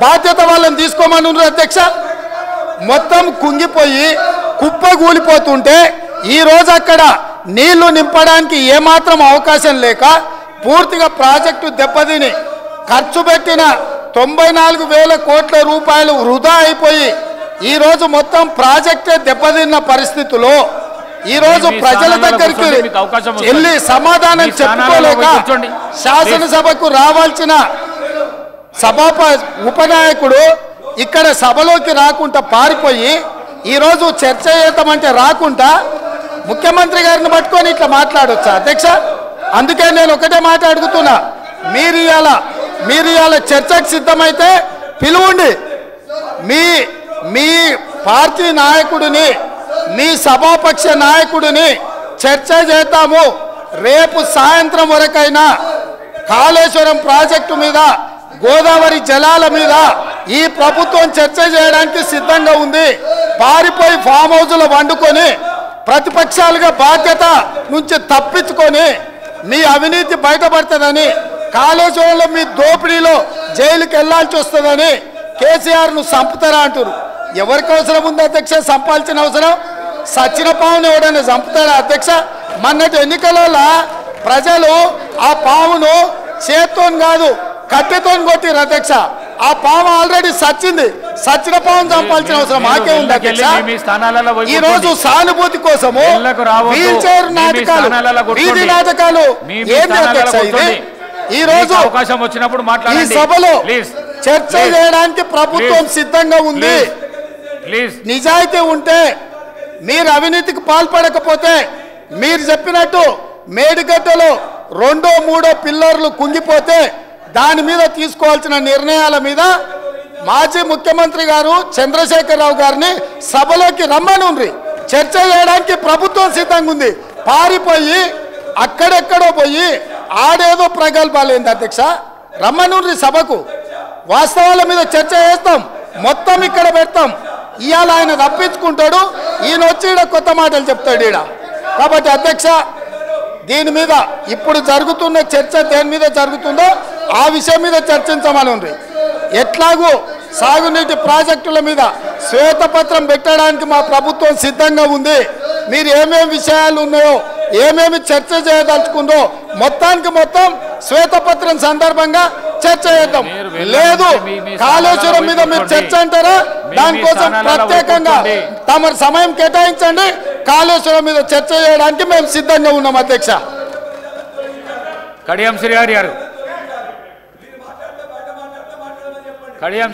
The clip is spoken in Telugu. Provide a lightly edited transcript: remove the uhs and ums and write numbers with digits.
బాధ్యత వాళ్ళని తీసుకోమని ఉన్నారు అధ్యక్ష. మొత్తం కుంగిపోయి కుప్పగూలిపోతుంటే ఈరోజు అక్కడ నీళ్లు నింపడానికి ఏమాత్రం అవకాశం లేక పూర్తిగా ప్రాజెక్టు దెబ్బతిని ఖర్చు పెట్టిన 94,000 కోట్ల రూపాయలు వృధా అయిపోయి ఈరోజు మొత్తం ప్రాజెక్టే దెబ్బతిన్న పరిస్థితుల్లో ఈరోజు ప్రజల దగ్గరికి వెళ్ళి సమాధానం చెప్పుకోలేక శాసనసభకు రావాల్సిన ఉపనాయకుడు ఇక్కడ సభలోకి రాకుండా పారిపోయి ఈరోజు చర్చ చేద్దామంటే రాకుండా ముఖ్యమంత్రి గారిని పట్టుకొని ఇట్లా మాట్లాడొచ్చా అధ్యక్ష? అందుకే నేను ఒకటే మాట అడుగుతున్నా, మీరు ఇవాళ చర్చకు సిద్ధమైతే పిలువండి. మీ పార్టీ నాయకుడిని, మీ సభాపక్ష నాయకుడిని చర్చ చేద్దాము. రేపు సాయంత్రం వరకైనా కాళేశ్వరం ప్రాజెక్టు మీద, గోదావరి జలాల మీద ఈ ప్రభుత్వం చర్చ చేయడానికి సిద్ధంగా ఉంది. పారిపోయి ఫామ్ హౌస్లో వండుకొని ప్రతిపక్షాలుగా బాధ్యత నుంచి తప్పించుకొని మీ అవినీతి బయటపడుతుందని, కాళేశ్వరంలో మీ దోపిడీలో జైలుకి వెళ్లాల్సి వస్తుందని కేసీఆర్ను చంపుతారా అంటారు. ఎవరికి అవసరం ఉంది అధ్యక్ష చంపాల్సిన అవసరం? సచిన పావును ఎవడైనా చంపుతారా అధ్యక్ష? మొన్నటి ఎన్నికలలో ప్రజలు ఆ పావును చేత్తో కాదు కట్టెతో కొట్టిరు అధ్యక్ష. ఆ పాము ఆల్రెడీ సచ్చింది. సచిన పావును చంపాల్సిన అవసరం మాకే ఉంది అధ్యక్ష. ఈ రోజు సానుభూతి కోసము వీల్ చైర్ నాటకాలు, వీధి నాటకాలు ఏంటి అధ్యక్ష? ఇది ఈ రోజు అవకాశం వచ్చినప్పుడు ఈ సభలో చర్చ చేయడానికి ప్రభుత్వం సిద్ధంగా ఉంది. నిజాయితీ ఉంటే, మీరు అవినీతికి పాల్పడకపోతే, మీరు చెప్పినట్టు మేడిగడ్డలో 2, 3 పిల్లర్లు కుంగిపోతే దాని మీద తీసుకోవాల్సిన నిర్ణయాల మీద మాజీ ముఖ్యమంత్రి గారు చంద్రశేఖరరావు గారిని సభలోకి రమ్మనుండ్రి. చర్చ చేయడానికి ప్రభుత్వం సిద్ధంగా ఉంది. పారిపోయి అక్కడెక్కడో పోయి ఆడేదో ప్రగల్భాలేంది అధ్యక్ష? రమ్మనుండ్రి సభకు. వాస్తవాల మీద చర్చ చేస్తాం, మొత్తం ఇక్కడ పెడతాం. ఇవాళ ఆయన తప్పించుకుంటాడు, ఈయన వచ్చి ఈడ కొత్త మాటలు చెప్తాడు ఈడ. కాబట్టి అధ్యక్ష, దీని మీద ఇప్పుడు జరుగుతున్న చర్చ దేని మీద జరుగుతుందో ఆ విషయం మీద చర్చించమని ఉంది. ఎట్లాగూ సాగునీటి ప్రాజెక్టుల మీద శ్వేతపత్రం పెట్టడానికి మా ప్రభుత్వం సిద్ధంగా ఉంది. మీరు ఏమేమి విషయాలు ఉన్నాయో, ఏమేమి చర్చ చేయదలుచుకుందో మొత్తానికి మొత్తం శ్వేతపత్రం సందర్భంగా చర్చ చేద్దాం. లేదు కాళేశ్వరం మీద మీరు చర్చ అంటారా? దానికోసం ప్రత్యేకంగా తమ సమయం కేటాయించండి. కాళేశ్వరం మీద చర్చ చేయడానికి మేము సిద్ధంగా ఉన్నాం అధ్యక్ష. కడియం శ్రీహరి గారు, కడియం